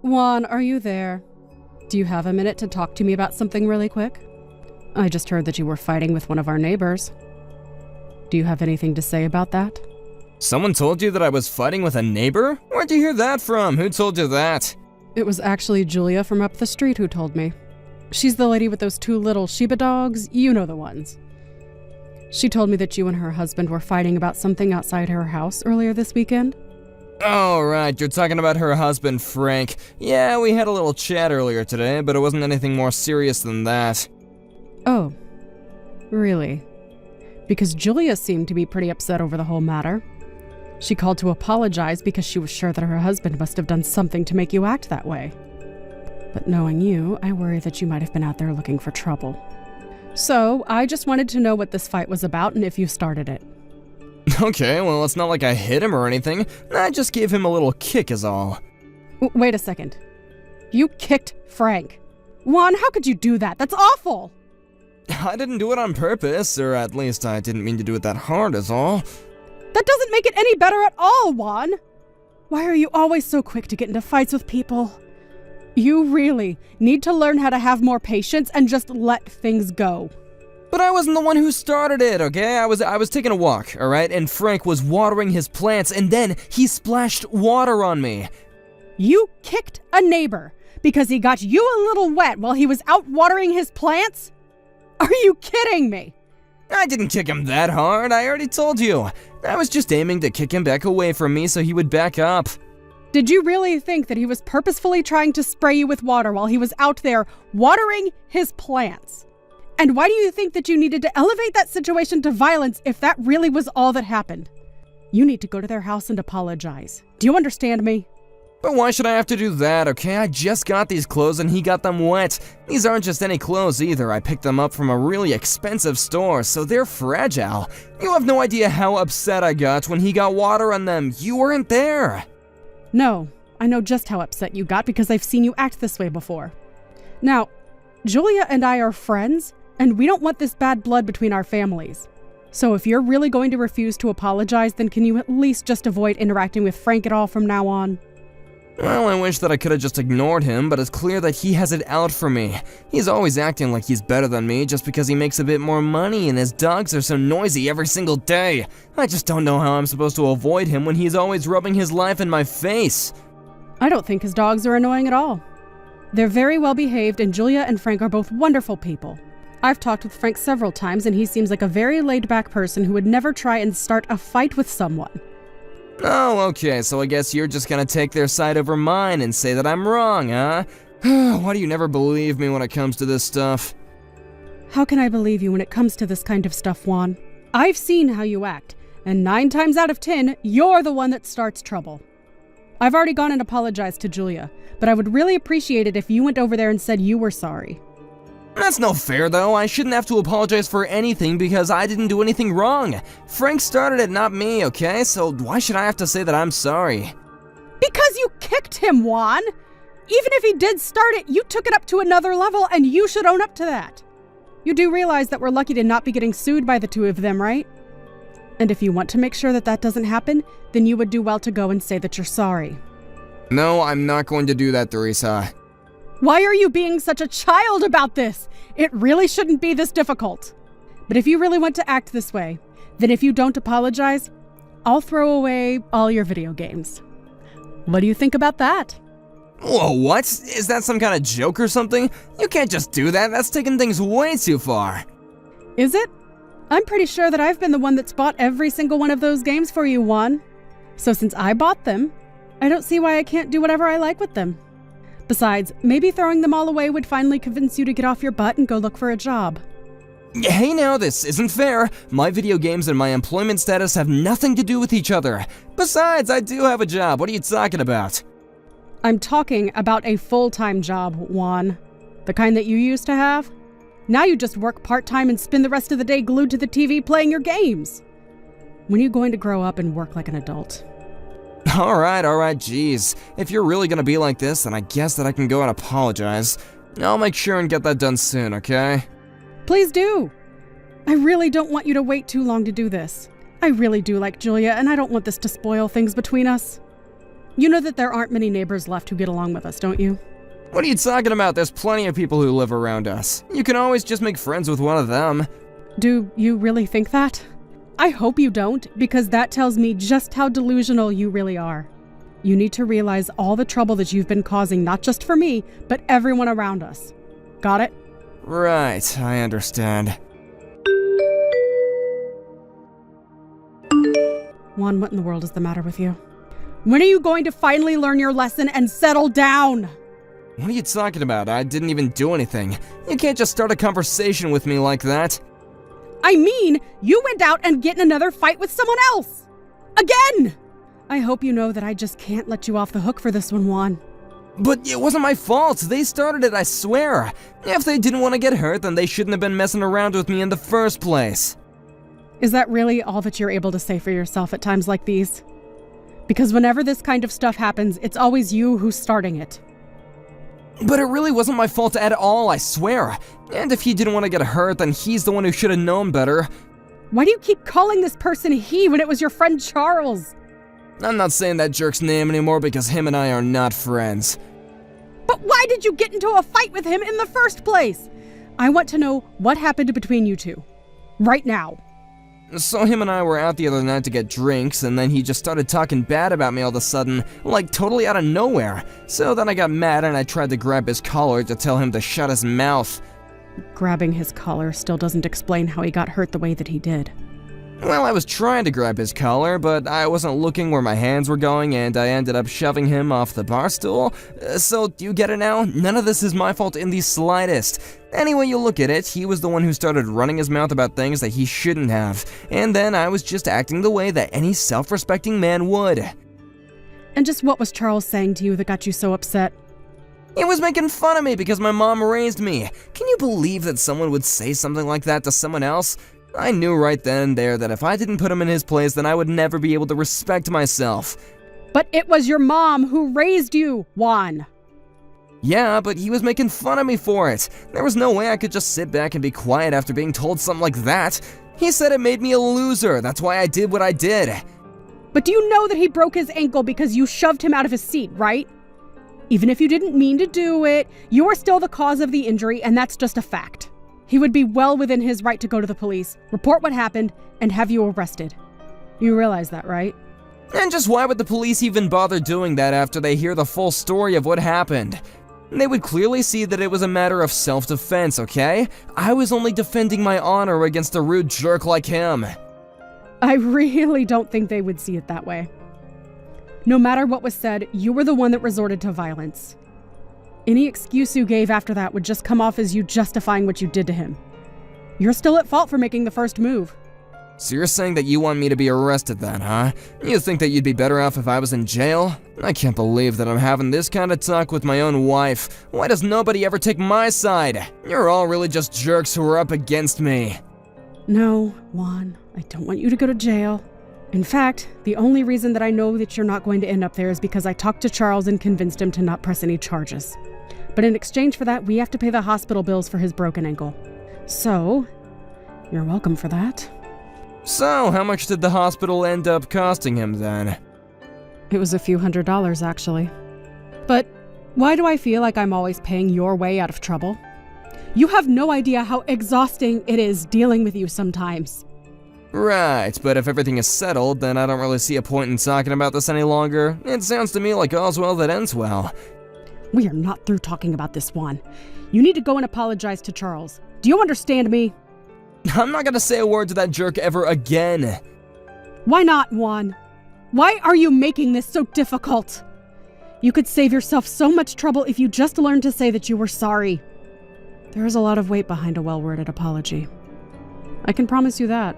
Juan, are you there? Do you have a minute to talk to me about something really quick? I just heard that you were fighting with one of our neighbors. Do you have anything to say about that? Someone told you that I was fighting with a neighbor? Where'd you hear that from? Who told you that? It was actually Julia from up the street who told me. She's the lady with those 2 little Shiba dogs, you know the ones. She told me that you and her husband were fighting about something outside her house earlier this weekend. Oh, right, you're talking about her husband, Frank. Yeah, we had a little chat earlier today, but it wasn't anything more serious than that. Oh, really? Because Julia seemed to be pretty upset over the whole matter. She called to apologize because she was sure that her husband must have done something to make you act that way. But knowing you, I worry that you might have been out there looking for trouble. So, I just wanted to know what this fight was about and if you started it. Okay, well, it's not like I hit him or anything. I just gave him a little kick is all. Wait a second. You kicked Frank. Juan, how could you do that? That's awful! I didn't do it on purpose, or at least I didn't mean to do it that hard is all. That doesn't make it any better at all, Juan! Why are you always so quick to get into fights with people? You really need to learn how to have more patience and just let things go. But I wasn't the one who started it, okay? I was taking a walk, alright? And Frank was watering his plants, and then he splashed water on me. You kicked a neighbor because he got you a little wet while he was out watering his plants? Are you kidding me? I didn't kick him that hard, I already told you. I was just aiming to kick him back away from me so he would back up. Did you really think that he was purposefully trying to spray you with water while he was out there watering his plants? And why do you think that you needed to elevate that situation to violence if that really was all that happened? You need to go to their house and apologize. Do you understand me? But why should I have to do that, okay? I just got these clothes and he got them wet. These aren't just any clothes either. I picked them up from a really expensive store, so they're fragile. You have no idea how upset I got when he got water on them. You weren't there. No, I know just how upset you got because I've seen you act this way before. Now, Julia and I are friends, and we don't want this bad blood between our families. So if you're really going to refuse to apologize, then can you at least just avoid interacting with Frank at all from now on? Well, I wish that I could have just ignored him, but it's clear that he has it out for me. He's always acting like he's better than me just because he makes a bit more money and his dogs are so noisy every single day. I just don't know how I'm supposed to avoid him when he's always rubbing his life in my face. I don't think his dogs are annoying at all. They're very well behaved, and Julia and Frank are both wonderful people. I've talked with Frank several times, and he seems like a very laid-back person who would never try and start a fight with someone. Oh, okay, so I guess you're just gonna take their side over mine and say that I'm wrong, huh? Why do you never believe me when it comes to this stuff? How can I believe you when it comes to this kind of stuff, Juan? I've seen how you act, and 9 times out of 10, you're the one that starts trouble. I've already gone and apologized to Julia, but I would really appreciate it if you went over there and said you were sorry. That's no fair, though. I shouldn't have to apologize for anything because I didn't do anything wrong. Frank started it, not me, okay? So why should I have to say that I'm sorry? Because you kicked him, Juan! Even if he did start it, you took it up to another level, and you should own up to that. You do realize that we're lucky to not be getting sued by the 2 of them, right? And if you want to make sure that that doesn't happen, then you would do well to go and say that you're sorry. No, I'm not going to do that, Teresa. Why are you being such a child about this? It really shouldn't be this difficult. But if you really want to act this way, then if you don't apologize, I'll throw away all your video games. What do you think about that? Whoa, what? Is that some kind of joke or something? You can't just do that. That's taking things way too far. Is it? I'm pretty sure that I've been the one that's bought every single one of those games for you, Juan. So since I bought them, I don't see why I can't do whatever I like with them. Besides, maybe throwing them all away would finally convince you to get off your butt and go look for a job. Hey now, this isn't fair. My video games and my employment status have nothing to do with each other. Besides, I do have a job. What are you talking about? I'm talking about a full-time job, Juan. The kind that you used to have. Now you just work part-time and spend the rest of the day glued to the TV playing your games. When are you going to grow up and work like an adult? Alright, geez. If you're really gonna be like this, then I guess that I can go and apologize. I'll make sure and get that done soon, okay? Please do. I really don't want you to wait too long to do this. I really do like Julia, and I don't want this to spoil things between us. You know that there aren't many neighbors left who get along with us, don't you? What are you talking about? There's plenty of people who live around us. You can always just make friends with one of them. Do you really think that? I hope you don't, because that tells me just how delusional you really are. You need to realize all the trouble that you've been causing, not just for me, but everyone around us. Got it? Right, I understand. Juan, what in the world is the matter with you? When are you going to finally learn your lesson and settle down? What are you talking about? I didn't even do anything. You can't just start a conversation with me like that. I mean, you went out and get in another fight with someone else. Again! I hope you know that I just can't let you off the hook for this one, Juan. But it wasn't my fault. They started it, I swear. If they didn't want to get hurt, then they shouldn't have been messing around with me in the first place. Is that really all that you're able to say for yourself at times like these? Because whenever this kind of stuff happens, it's always you who's starting it. But it really wasn't my fault at all, I swear. And if he didn't want to get hurt, then he's the one who should have known better. Why do you keep calling this person he when it was your friend Charles? I'm not saying that jerk's name anymore because him and I are not friends. But why did you get into a fight with him in the first place? I want to know what happened between you two. Right now. So him and I were out the other night to get drinks, and then he just started talking bad about me all of a sudden, like totally out of nowhere. So then I got mad and I tried to grab his collar to tell him to shut his mouth. Grabbing his collar still doesn't explain how he got hurt the way that he did. Well, I was trying to grab his collar, but I wasn't looking where my hands were going, and I ended up shoving him off the bar stool. So, do you get it now? None of this is my fault in the slightest. Any way you look at it, he was the one who started running his mouth about things that he shouldn't have, and then I was just acting the way that any self-respecting man would. And just what was Charles saying to you that got you so upset? He was making fun of me because my mom raised me. Can you believe that someone would say something like that to someone else? I knew right then and there that if I didn't put him in his place, then I would never be able to respect myself. But it was your mom who raised you, Juan. Yeah, but he was making fun of me for it. There was no way I could just sit back and be quiet after being told something like that. He said it made me a loser. That's why I did what I did. But do you know that he broke his ankle because you shoved him out of his seat, right? Even if you didn't mean to do it, you are still the cause of the injury, and that's just a fact. He would be well within his right to go to the police, report what happened, and have you arrested. You realize that, right? And just why would the police even bother doing that after they hear the full story of what happened? They would clearly see that it was a matter of self-defense, okay? I was only defending my honor against a rude jerk like him. I really don't think they would see it that way. No matter what was said, you were the one that resorted to violence. Any excuse you gave after that would just come off as you justifying what you did to him. You're still at fault for making the first move. So you're saying that you want me to be arrested then, huh? You think that you'd be better off if I was in jail? I can't believe that I'm having this kind of talk with my own wife. Why does nobody ever take my side? You're all really just jerks who are up against me. No, Juan, I don't want you to go to jail. In fact, the only reason that I know that you're not going to end up there is because I talked to Charles and convinced him to not press any charges. But in exchange for that, we have to pay the hospital bills for his broken ankle. So, you're welcome for that. So, how much did the hospital end up costing him then? It was a few $100s, actually. But why do I feel like I'm always paying your way out of trouble? You have no idea how exhausting it is dealing with you sometimes. Right, but if everything is settled, then I don't really see a point in talking about this any longer. It sounds to me like all's well that ends well. We are not through talking about this, Juan. You need to go and apologize to Charles. Do you understand me? I'm not gonna say a word to that jerk ever again. Why not, Juan? Why are you making this so difficult? You could save yourself so much trouble if you just learned to say that you were sorry. There is a lot of weight behind a well-worded apology. I can promise you that.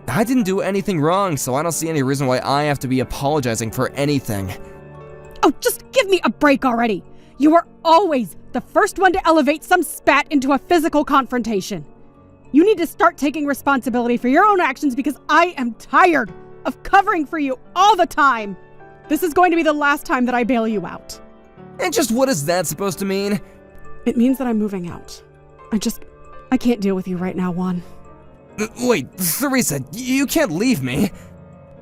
I didn't do anything wrong, so I don't see any reason why I have to be apologizing for anything. Oh, just give me a break already! You are always the first one to elevate some spat into a physical confrontation. You need to start taking responsibility for your own actions because I am tired of covering for you all the time. This is going to be the last time that I bail you out. And just what is that supposed to mean? It means that I'm moving out. I can't deal with you right now, Juan. Wait, Theresa, you can't leave me.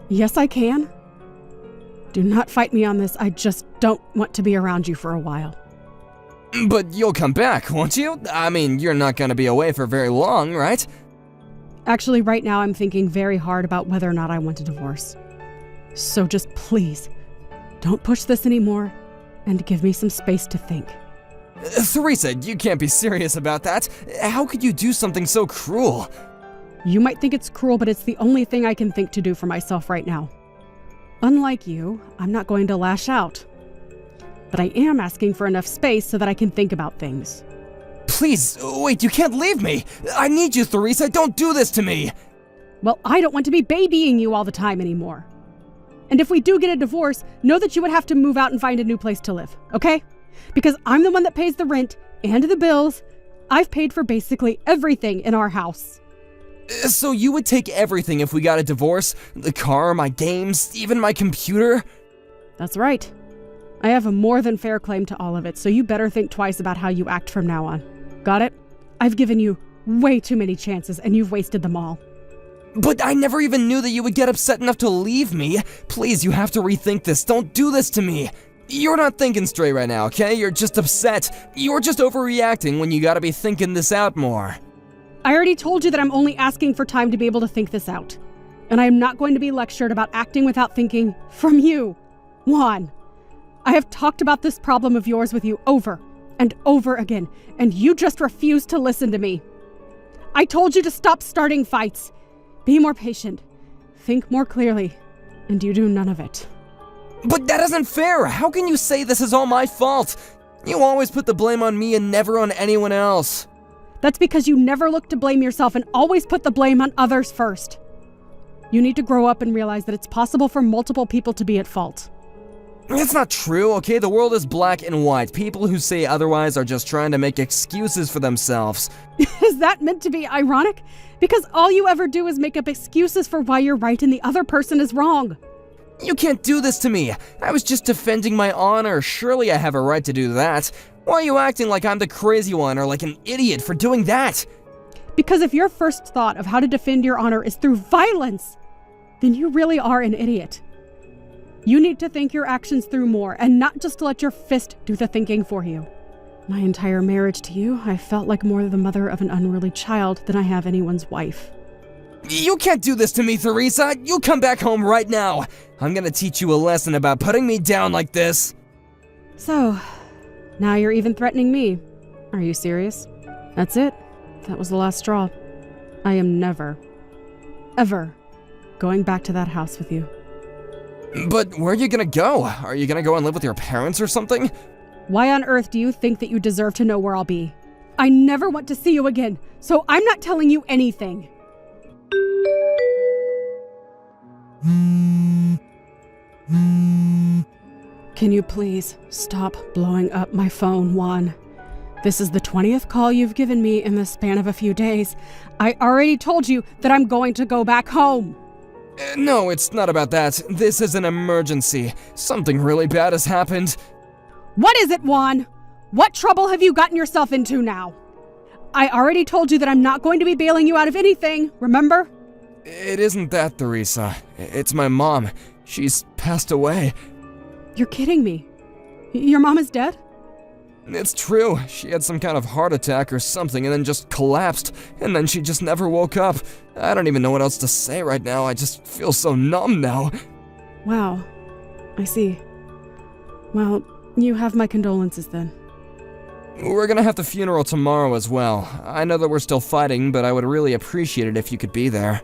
Yes, I can. Do not fight me on this. I just don't want to be around you for a while. But you'll come back, won't you? I mean, you're not gonna be away for very long, right? Actually, right now I'm thinking very hard about whether or not I want a divorce. So just please, don't push this anymore and give me some space to think. Theresa, you can't be serious about that. How could you do something so cruel? You might think it's cruel, but it's the only thing I can think to do for myself right now. Unlike you, I'm not going to lash out. But I am asking for enough space so that I can think about things. Please, wait, you can't leave me! I need you, Theresa, don't do this to me! Well, I don't want to be babying you all the time anymore. And if we do get a divorce, know that you would have to move out and find a new place to live, okay? Because I'm the one that pays the rent and the bills. I've paid for basically everything in our house. So you would take everything if we got a divorce? The car, my games, even my computer? That's right. I have a more than fair claim to all of it, so you better think twice about how you act from now on. Got it? I've given you way too many chances, and you've wasted them all. But I never even knew that you would get upset enough to leave me. Please, you have to rethink this. Don't do this to me. You're not thinking straight right now, okay? You're just upset. You're just overreacting when you gotta be thinking this out more. I already told you that I'm only asking for time to be able to think this out. And I am not going to be lectured about acting without thinking from you, Juan. I have talked about this problem of yours with you over and over again, and you just refuse to listen to me. I told you to stop starting fights. Be more patient. Think more clearly. And you do none of it. But that isn't fair! How can you say this is all my fault? You always put the blame on me and never on anyone else. That's because you never look to blame yourself and always put the blame on others first. You need to grow up and realize that it's possible for multiple people to be at fault. It's not true, okay? The world is black and white. People who say otherwise are just trying to make excuses for themselves. Is that meant to be ironic? Because all you ever do is make up excuses for why you're right and the other person is wrong. You can't do this to me. I was just defending my honor. Surely I have a right to do that. Why are you acting like I'm the crazy one or like an idiot for doing that? Because if your first thought of how to defend your honor is through violence, then you really are an idiot. You need to think your actions through more and not just let your fist do the thinking for you. My entire marriage to you, I felt like more the mother of an unruly child than I have anyone's wife. You can't do this to me, Theresa. You come back home right now. I'm gonna teach you a lesson about putting me down like this. So, now you're even threatening me. Are you serious? That's it. That was the last straw. I am never, ever going back to that house with you. But where are you gonna go? Are you gonna go and live with your parents or something? Why on earth do you think that you deserve to know where I'll be? I never want to see you again, so I'm not telling you anything. Can you please stop blowing up my phone, Juan? This is the 20th call you've given me in the span of a few days. I already told you that I'm going to go back home. No, it's not about that. This is an emergency. Something really bad has happened. What is it, Juan? What trouble have you gotten yourself into now? I already told you that I'm not going to be bailing you out of anything, remember? It isn't that, Theresa. It's my mom. She's passed away. You're kidding me. Your mom is dead? It's true. She had some kind of heart attack or something and then just collapsed, and then she just never woke up. I don't even know what else to say right now. I just feel so numb now. Wow. I see. Well, you have my condolences then. We're gonna have the funeral tomorrow as well. I know that we're still fighting, but I would really appreciate it if you could be there.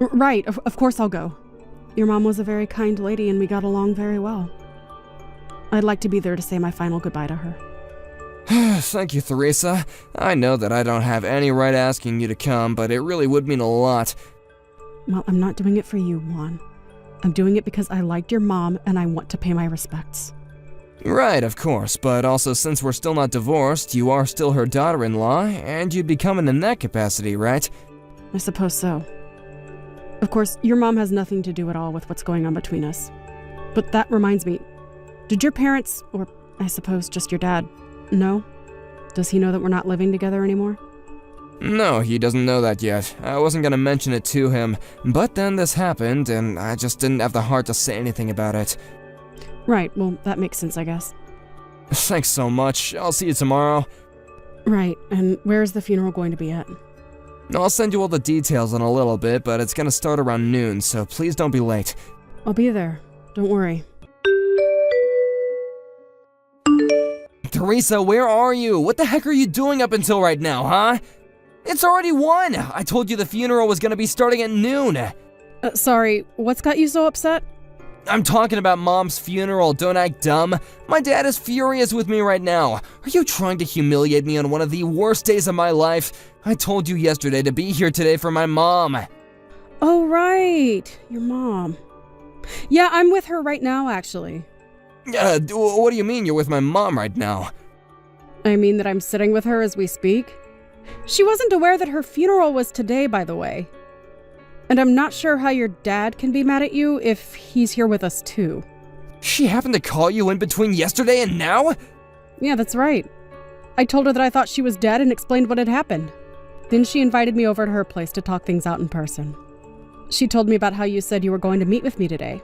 Right, of course I'll go. Your mom was a very kind lady and we got along very well. I'd like to be there to say my final goodbye to her. Thank you, Theresa. I know that I don't have any right asking you to come, but it really would mean a lot. Well, I'm not doing it for you, Juan. I'm doing it because I liked your mom and I want to pay my respects. Right, of course, but also since we're still not divorced, you are still her daughter-in-law, and you'd be coming in that capacity, right? I suppose so. Of course, your mom has nothing to do at all with what's going on between us. But that reminds me, did your parents, or I suppose just your dad, know? Does he know that we're not living together anymore? No, he doesn't know that yet. I wasn't gonna mention it to him, but then this happened, and I just didn't have the heart to say anything about it. Right, well, that makes sense, I guess. Thanks so much. I'll see you tomorrow. Right, and where is the funeral going to be at? I'll send you all the details in a little bit, but it's gonna start around noon, so please don't be late. I'll be there. Don't worry. Teresa, where are you? What the heck are you doing up until right now, huh? It's already 1! I told you the funeral was gonna be starting at noon! Sorry, what's got you so upset? I'm talking about Mom's funeral, don't act dumb. My dad is furious with me right now. Are you trying to humiliate me on one of the worst days of my life? I told you yesterday to be here today for my mom. Oh, right, your mom. Yeah, I'm with her right now, actually. What do you mean you're with my mom right now? I mean that I'm sitting with her as we speak. She wasn't aware that her funeral was today, by the way. And I'm not sure how your dad can be mad at you if he's here with us too. She happened to call you in between yesterday and now? Yeah, that's right. I told her that I thought she was dead and explained what had happened. Then she invited me over to her place to talk things out in person. She told me about how you said you were going to meet with me today.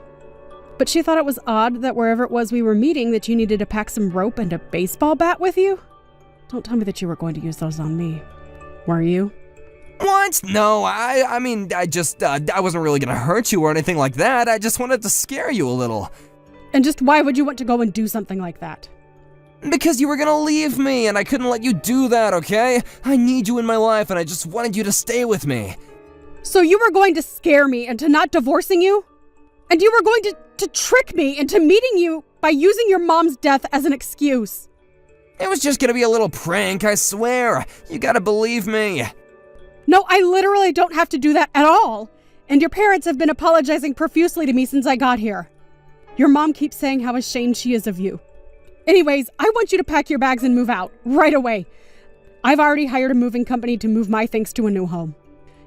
But she thought it was odd that wherever it was we were meeting that you needed to pack some rope and a baseball bat with you. Don't tell me that you were going to use those on me. Were you? What? No, I mean, I wasn't really gonna hurt you or anything like that. I just wanted to scare you a little. And just why would you want to go and do something like that? Because you were gonna leave me, and I couldn't let you do that, okay? I need you in my life, and I just wanted you to stay with me. So you were going to scare me into not divorcing you? And you were going to trick me into meeting you by using your mom's death as an excuse? It was just gonna be a little prank, I swear. You gotta believe me. No, I literally don't have to do that at all. And your parents have been apologizing profusely to me since I got here. Your mom keeps saying how ashamed she is of you. Anyways, I want you to pack your bags and move out, right away. I've already hired a moving company to move my things to a new home.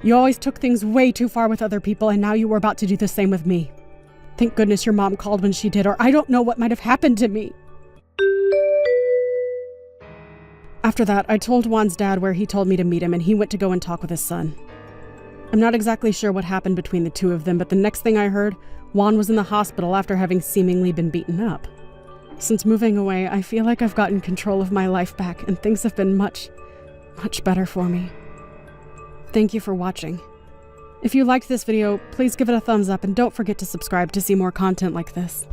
You always took things way too far with other people, and now you were about to do the same with me. Thank goodness your mom called when she did, or I don't know what might have happened to me. After that, I told Juan's dad where he told me to meet him, and he went to go and talk with his son. I'm not exactly sure what happened between the two of them, but the next thing I heard, Juan was in the hospital after having seemingly been beaten up. Since moving away, I feel like I've gotten control of my life back, and things have been much, much better for me. Thank you for watching. If you liked this video, please give it a thumbs up and don't forget to subscribe to see more content like this.